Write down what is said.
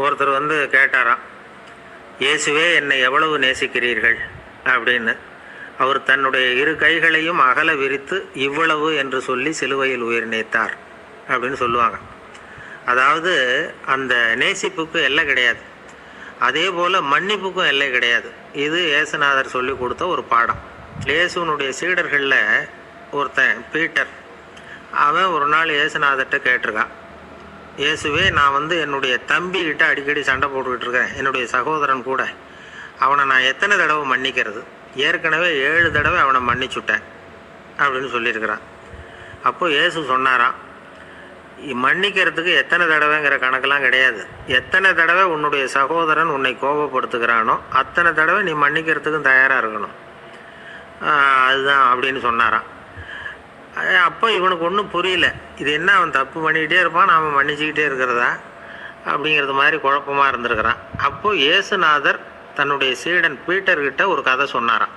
ஒருத்தர் வந்து கேட்டாராம், இயேசுவே என்னை எவ்வளவு நேசிக்கிறீர்கள் அப்படின்னு. அவர் தன்னுடைய இரு கைகளையும் அகல விரித்து இவ்வளவு என்று சொல்லி சிலுவையில் உயிர் நீத்தார் அப்படின்னு சொல்லுவாங்க. அதாவது அந்த நேசிப்புக்கு எல்லை கிடையாது, அதே போல் மன்னிப்புக்கும் எல்லை கிடையாது. இது இயேசுநாதர் சொல்லி கொடுத்த ஒரு பாடம். இயேசுனுடைய சீடர்களில் ஒருத்தன் பீட்டர், அவன் ஒரு நாள் இயேசுநாதர்கிட்ட கேட்டிருக்கான், இயேசுவே நான் வந்து என்னுடைய தம்பிக்கிட்ட அடிக்கடி சண்டை போட்டுக்கிட்டு இருக்கேன், என்னுடைய சகோதரன் கூட, அவனை நான் எத்தனை தடவை மன்னிக்கிறது? ஏற்கனவே 7 தடவை அவனை மன்னிச்சுட்டேன் அப்படின்னு சொல்லியிருக்கிறான். அப்போது இயேசு சொன்னாராம், மன்னிக்கிறதுக்கு எத்தனை தடவைங்கிற கணக்கெல்லாம் கிடையாது. எத்தனை தடவை உன்னுடைய சகோதரன் உன்னை கோபப்படுத்துகிறானோ அத்தனை தடவை நீ மன்னிக்கிறதுக்கும் தயாராக இருக்கணும், அதுதான் அப்படின்னு சொன்னாராம். அப்போ இவனுக்கு ஒன்றும் புரியல, இது என்ன அவன் தப்பு பண்ணிக்கிட்டே இருப்பான், நாம் மன்னிச்சுக்கிட்டே இருக்கிறதா அப்படிங்கிறது மாதிரி குழப்பமாக இருந்திருக்கிறான். அப்போது இயேசுநாதர் தன்னுடைய சீடன் பீட்டர்கிட்ட ஒரு கதை சொன்னாராம்.